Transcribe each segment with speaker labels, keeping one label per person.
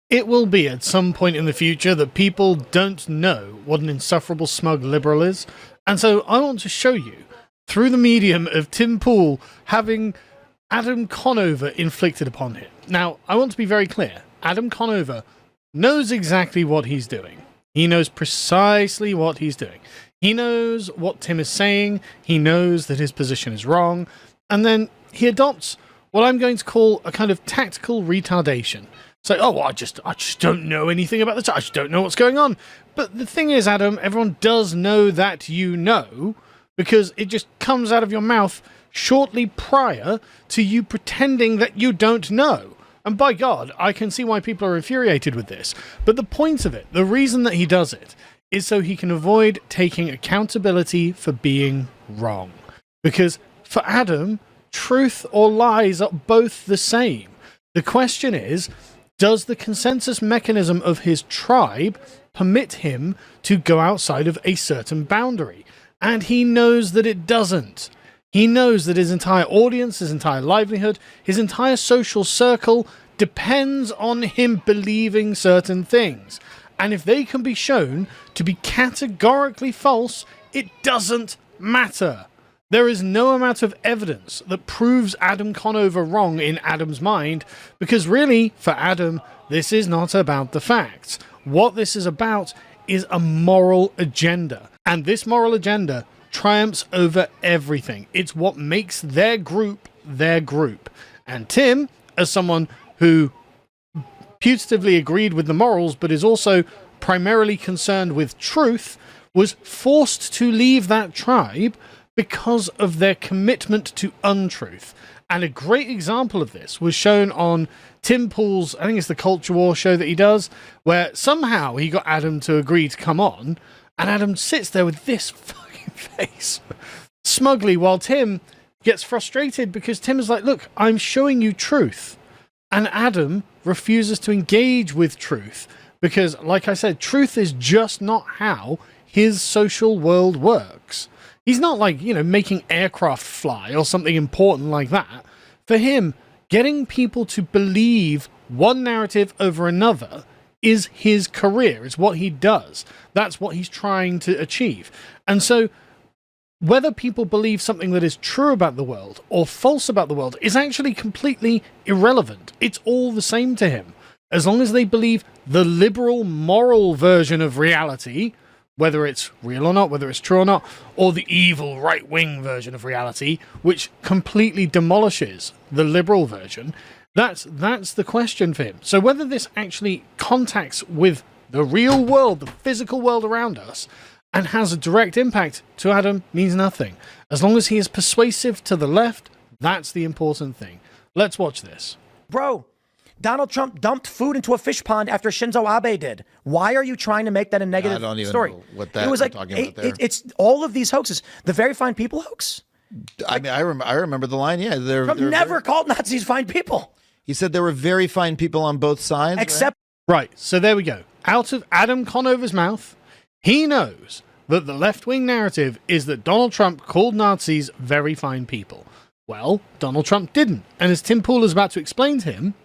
Speaker 1: It will be at some point in the future that people don't know what an insufferable smug liberal is, and so I want to show you, through the medium of Tim Pool having Adam Conover inflicted upon him. Now, I want to be very clear. Adam Conover knows exactly what he's doing. He knows precisely what he's doing. He knows what Tim is saying, he knows that his position is wrong, and then he adopts what I'm going to call a kind of tactical retardation. It's like, oh, well, I just don't know anything about this. I just don't know what's going on. But the thing is, Adam, everyone does know that you know, because it just comes out of your mouth shortly prior to you pretending that you don't know. And by God, I can see why people are infuriated with this. But the point of it, the reason that he does it, is so he can avoid taking accountability for being wrong. Because for Adam, truth or lies are both the same. The question is, does the consensus mechanism of his tribe permit him to go outside of a certain boundary? And he knows that it doesn't. He knows that his entire audience, his entire livelihood, his entire social circle depends on him believing certain things. And if they can be shown to be categorically false, it doesn't matter. There is no amount of evidence that proves Adam Conover wrong in Adam's mind, because really, for Adam, this is not about the facts. What this is about is a moral agenda. And this moral agenda triumphs over everything. It's what makes their group their group. And Tim, as someone who putatively agreed with the morals, but is also primarily concerned with truth, was forced to leave that tribe because of their commitment to untruth. And a great example of this was shown on Tim Pool's, I think it's the Culture War show that he does, where somehow he got Adam to agree to come on, and Adam sits there with this fucking face, smugly, while Tim gets frustrated because Tim is like, look, I'm showing you truth. And Adam refuses to engage with truth because, like I said, truth is just not how his social world works. He's not like, making aircraft fly or something important like that. For him, getting people to believe one narrative over another is his career. It's what he does. That's what he's trying to achieve. And so whether people believe something that is true about the world or false about the world is actually completely irrelevant. It's all the same to him. As long as they believe the liberal moral version of reality, whether it's real or not, whether it's true or not, or the evil right-wing version of reality, which completely demolishes the liberal version, that's the question for him. So whether this actually contacts with the real world, the physical world around us, and has a direct impact to Adam means nothing. As long as he is persuasive to the left, that's the important thing. Let's watch this.
Speaker 2: Bro, Donald Trump dumped food into a fish pond after Shinzo Abe did. Why are you trying to make that a negative story?
Speaker 3: I don't even know what that was talking about there.
Speaker 2: It's all of these hoaxes. The very fine people hoax.
Speaker 3: I mean, I remember the line. Yeah,
Speaker 2: Trump never called Nazis fine people.
Speaker 3: He said there were very fine people on both sides.
Speaker 2: Except
Speaker 1: right. So there we go. Out of Adam Conover's mouth, he knows that the left-wing narrative is that Donald Trump called Nazis very fine people. Well, Donald Trump didn't. And as Tim Pool is about to explain to him,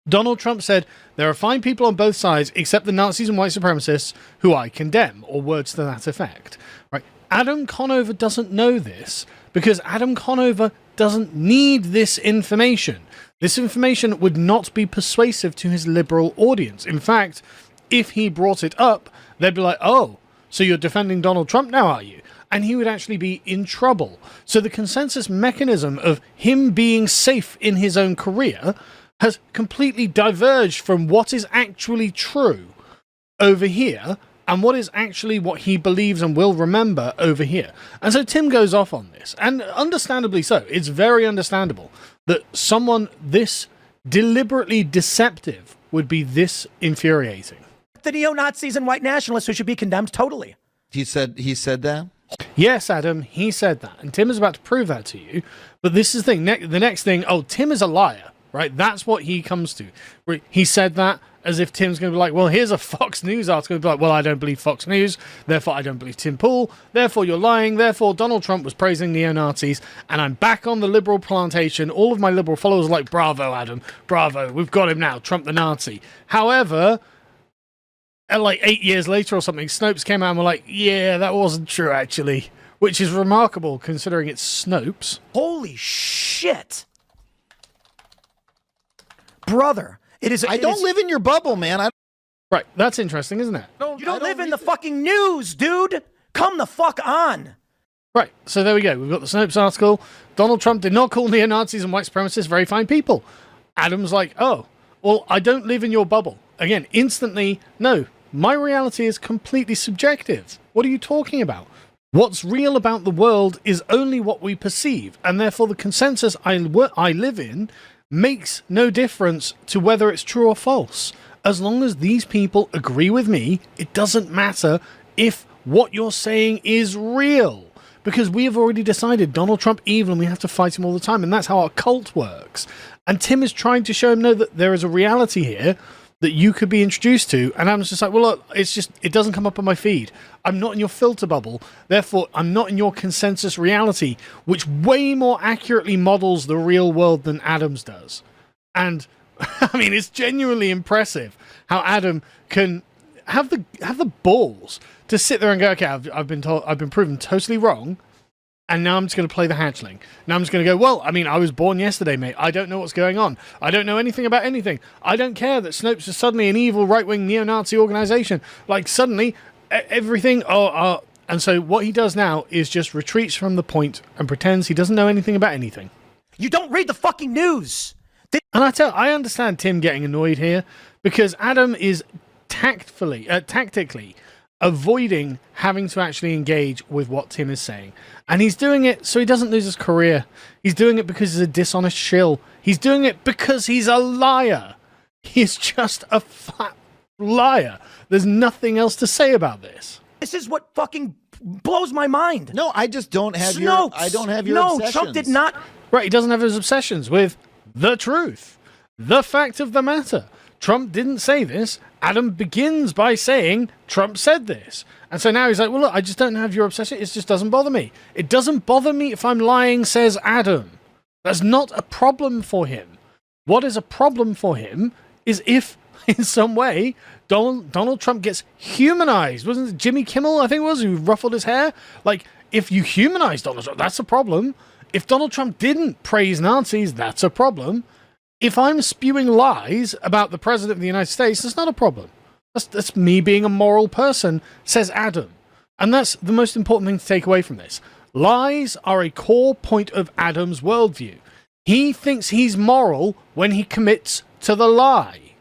Speaker 1: Donald Trump said, there are fine people on both sides except the Nazis and white supremacists who I condemn, or words to that effect. Right? Adam Conover doesn't know this because Adam Conover doesn't need this information. This information would not be persuasive to his liberal audience. In fact, if he brought it up, they'd be like, oh, so you're defending Donald Trump now, are you? And he would actually be in trouble. So the consensus mechanism of him being safe in his own career has completely diverged from what is actually true over here and what is actually what he believes and will remember over here. And so Tim goes off on this, and understandably so. It's very understandable that someone this deliberately deceptive would be this infuriating.
Speaker 2: the neo-Nazis and white nationalists who should be condemned totally.
Speaker 3: He said that?
Speaker 1: Yes, Adam, he said that. And Tim is about to prove that to you. But this is the thing. The next thing, oh, Tim is a liar. right? That's what he comes to. He said that as if Tim's going to be like, well, here's a Fox News article. He'll be like, well, I don't believe Fox News, therefore I don't believe Tim Pool, therefore you're lying, therefore Donald Trump was praising neo-Nazis, and I'm back on the liberal plantation. All of my liberal followers are like, bravo, Adam, bravo, we've got him now, Trump the Nazi. However, like 8 years later or something, Snopes came out and were like, yeah, that wasn't true, actually, which is remarkable considering it's Snopes.
Speaker 2: Holy shit. Brother.
Speaker 3: I don't live in your bubble, man.
Speaker 1: Right, that's interesting, isn't it?
Speaker 2: No, you don't live in the fucking news, dude. Come the fuck on.
Speaker 1: Right, so there we go. We've got the Snopes article. Donald Trump did not call neo-Nazis and white supremacists very fine people. Adam's like, oh, well, I don't live in your bubble. Again, instantly, no, my reality is completely subjective. What are you talking about? What's real about the world is only what we perceive, and therefore the consensus I live in makes no difference to whether it's true or false. As long as these people agree with me, it doesn't matter if what you're saying is real. Because we have already decided Donald Trump evil and we have to fight him all the time. And that's how our cult works. And Tim is trying to show him, no, that there is a reality here that you could be introduced to. And I'm just like, well, look, it doesn't come up on my feed. I'm not in your filter bubble. Therefore, I'm not in your consensus reality, which way more accurately models the real world than Adam's does. And I mean, it's genuinely impressive how Adam can have the balls to sit there and go, okay, I've been proven totally wrong, and now I'm just going to play the hatchling. Now I'm just going to go, well, I mean, I was born yesterday, mate. I don't know what's going on. I don't know anything about anything. I don't care that Snopes is suddenly an evil right-wing neo-Nazi organization. Like, suddenly, everything... And so what he does now is just retreats from the point and pretends he doesn't know anything about anything.
Speaker 2: You don't read the fucking news!
Speaker 1: And I understand Tim getting annoyed here, because Adam is tactically avoiding having to actually engage with what Tim is saying. And he's doing it so he doesn't lose his career. He's doing it because he's a dishonest shill. He's doing it because he's a liar. He's just a fat liar. There's nothing else to say about this.
Speaker 2: This is what fucking blows my mind.
Speaker 3: No, I just don't have
Speaker 2: Snopes.
Speaker 3: your obsessions.
Speaker 2: Trump did not.
Speaker 1: Right, he doesn't have his obsessions with the truth. The fact of the matter. Trump didn't say this. Adam begins by saying Trump said this. And so now he's like, well, look, I just don't have your obsession. It just doesn't bother me. It doesn't bother me if I'm lying, says Adam. That's not a problem for him. What is a problem for him is if, in some way, Donald Trump gets humanized. Wasn't it Jimmy Kimmel, I think it was, who ruffled his hair? Like, if you humanize Donald Trump, that's a problem. If Donald Trump didn't praise Nazis, that's a problem. If I'm spewing lies about the President of the United States, that's not a problem. That's me being a moral person, says Adam. And that's the most important thing to take away from this. Lies are a core point of Adam's worldview. He thinks he's moral when he commits to the lie.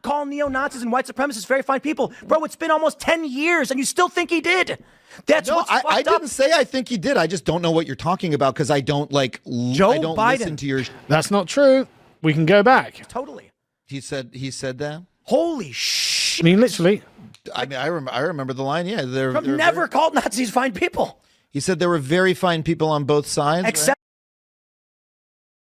Speaker 2: Call neo-Nazis and white supremacists very fine people. Bro, it's been almost 10 years and you still think he did. That's what's fucked up.
Speaker 3: I didn't say I think he did. I just don't know what you're talking about because I don't listen to your...
Speaker 1: That's not true. We can go back.
Speaker 2: Totally.
Speaker 3: He said that?
Speaker 2: Holy shit.
Speaker 1: I mean, literally.
Speaker 3: I mean, I remember the line. Yeah,
Speaker 2: Trump never called Nazis fine people.
Speaker 3: He said there were very fine people on both sides.
Speaker 2: Except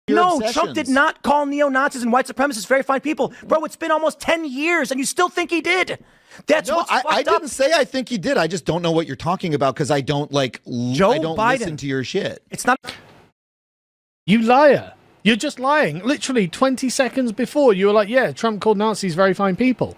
Speaker 2: no, Trump did not call neo-Nazis and white supremacists very fine people. Bro, it's been almost 10 years and you still think he did. That's what's fucked up.
Speaker 3: I didn't say I think he did. I just don't know what you're talking about because I don't listen to your shit.
Speaker 2: It's not.
Speaker 1: You liar. You're just lying. Literally 20 seconds before, you were like, yeah, Trump called Nazis very fine people.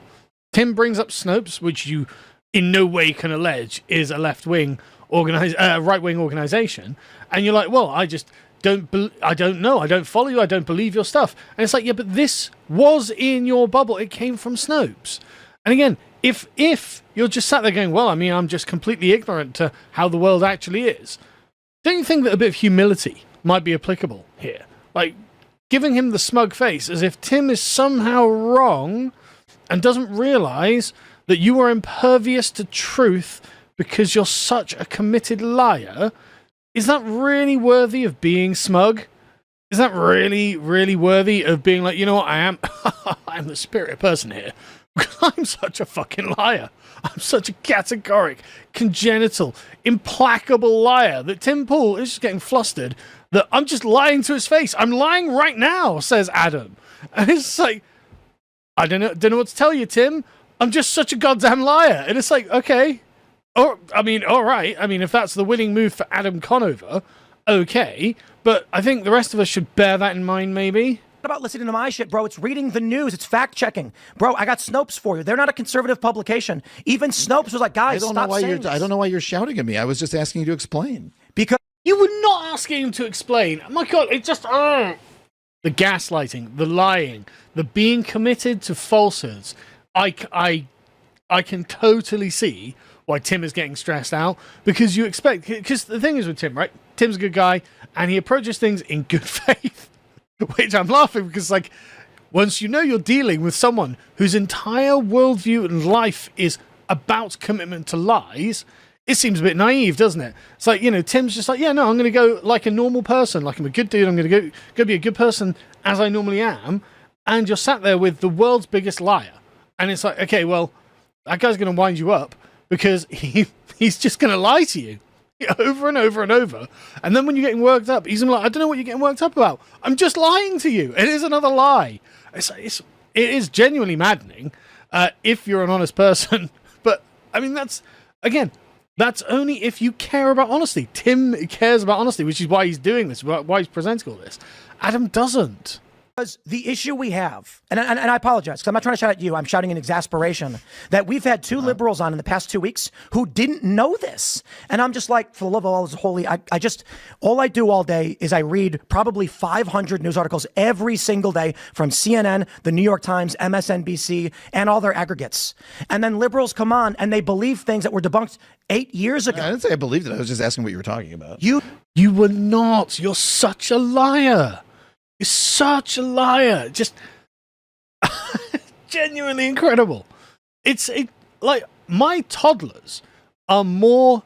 Speaker 1: Tim brings up Snopes, which you in no way can allege is a right-wing organization. And you're like, well, I don't know. I don't follow you. I don't believe your stuff. And it's like, yeah, but this was in your bubble. It came from Snopes. And again, if you're just sat there going, well, I mean, I'm just completely ignorant to how the world actually is, don't you think that a bit of humility might be applicable here? Like, giving him the smug face as if Tim is somehow wrong and doesn't realize that you are impervious to truth because you're such a committed liar. Is that really worthy of being smug? Is that really, really worthy of being like, you know what, I am I'm the spirited person here. I'm such a fucking liar. I'm such a categoric, congenital, implacable liar that Tim Pool is just getting flustered that I'm just lying to his face. I'm lying right now, says Adam. And it's like, I don't know what to tell you, Tim. I'm just such a goddamn liar. And it's like, okay. Or, I mean, all right. I mean, if that's the winning move for Adam Conover, okay. But I think the rest of us should bear that in mind, maybe.
Speaker 2: What about listening to my shit, bro? It's reading the news. It's fact-checking. Bro, I got Snopes for you. They're not a conservative publication. Even Snopes was like, guys, stop saying this.
Speaker 3: I don't know why you're shouting at me. I was just asking you to explain.
Speaker 2: Because
Speaker 1: you were not asking him to explain. My God, it just... the gaslighting, the lying, the being committed to falsehoods. I can totally see why Tim is getting stressed out, because you expect... Because the thing is with Tim, right? Tim's a good guy, and he approaches things in good faith. Which I'm laughing because, like, once you know you're dealing with someone whose entire worldview and life is about commitment to lies, it seems a bit naive, doesn't it? It's like, you know, Tim's just like, yeah, no, I'm going to go like a normal person. Like, I'm a good dude. I'm going to go be a good person as I normally am. And you're sat there with the world's biggest liar. And it's like, okay, well, that guy's going to wind you up because he's just going to lie to you. Over and over and over. And then when you're getting worked up, he's like, I don't know what you're getting worked up about. I'm just lying to you. It is another lie. It is genuinely maddening if you're an honest person. But, I mean, that's only if you care about honesty. Tim cares about honesty, which is why he's doing this, why he's presenting all this. Adam doesn't.
Speaker 2: Because the issue we have, and I apologize, because I'm not trying to shout at you, I'm shouting in exasperation, that we've had two liberals on in the past 2 weeks who didn't know this. And I'm just like, for the love of all is holy, all I do all day is I read probably 500 news articles every single day from CNN, the New York Times, MSNBC, and all their aggregates. And then liberals come on and they believe things that were debunked 8 years ago.
Speaker 3: I didn't say I believed it. I was just asking what you were talking about.
Speaker 1: You were not. You're such a liar. You're such a liar. Just genuinely incredible. Like, my toddlers are more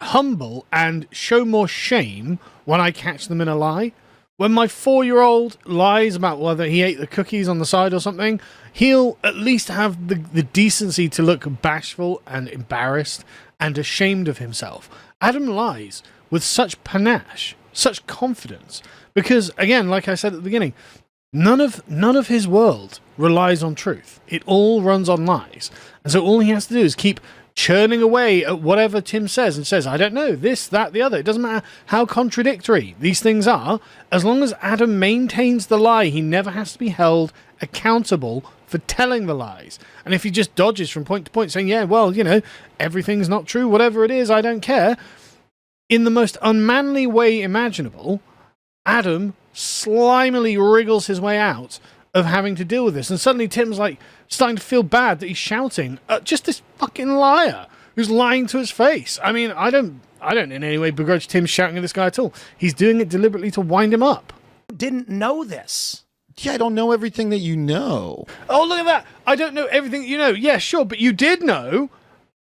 Speaker 1: humble and show more shame when I catch them in a lie. When my 4-year-old lies about whether he ate the cookies on the side or something, he'll at least have the decency to look bashful and embarrassed and ashamed of himself. Adam lies with such panache, such confidence. Because, again, like I said at the beginning, none of his world relies on truth. It all runs on lies. And so all he has to do is keep churning away at whatever Tim says and says, I don't know, this, that, the other. It doesn't matter how contradictory these things are. As long as Adam maintains the lie, he never has to be held accountable for telling the lies. And if he just dodges from point to point saying, yeah, well, you know, everything's not true, whatever it is, I don't care, in the most unmanly way imaginable, Adam slimily wriggles his way out of having to deal with this. And suddenly Tim's like starting to feel bad that he's shouting at just this fucking liar who's lying to his face. I mean, I don't in any way begrudge Tim shouting at this guy at all. He's doing it deliberately to wind him up.
Speaker 2: Didn't know this.
Speaker 3: Yeah, I don't know everything that you know.
Speaker 1: Oh, look at that. I don't know everything you know. Yeah, sure. But you did know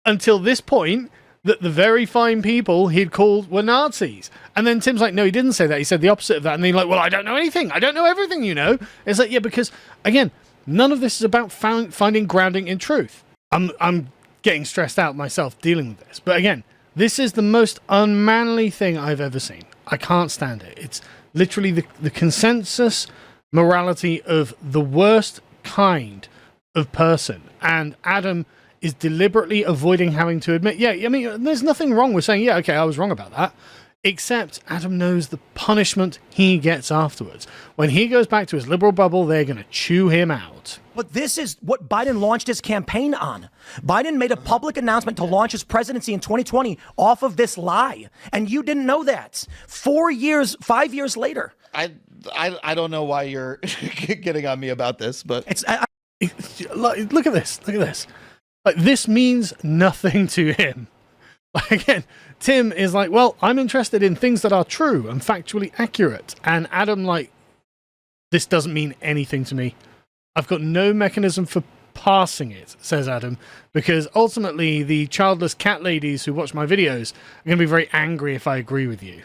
Speaker 1: until this point that the very fine people he'd called were Nazis. And then Tim's like, no, he didn't say that. He said the opposite of that. And then you're like, well, I don't know anything. I don't know everything, you know. It's like, yeah, because, again, none of this is about finding grounding in truth. I'm getting stressed out myself dealing with this. But again, this is the most unmanly thing I've ever seen. I can't stand it. It's literally the consensus morality of the worst kind of person. And Adam is deliberately avoiding having to admit, yeah, I mean, there's nothing wrong with saying, yeah, okay, I was wrong about that. Except Adam knows the punishment he gets afterwards. When he goes back to his liberal bubble, they're going to chew him out.
Speaker 2: But this is what Biden launched his campaign on. Biden made a public announcement to launch his presidency in 2020 off of this lie. And you didn't know that. 5 years later.
Speaker 3: I don't know why you're getting on me about this, but
Speaker 1: look at this. Look at this. Like, this means nothing to him. Like, again, Tim is like, well, I'm interested in things that are true and factually accurate. And Adam, like, this doesn't mean anything to me. I've got no mechanism for parsing it, says Adam, because ultimately the childless cat ladies who watch my videos are going to be very angry if I agree with you.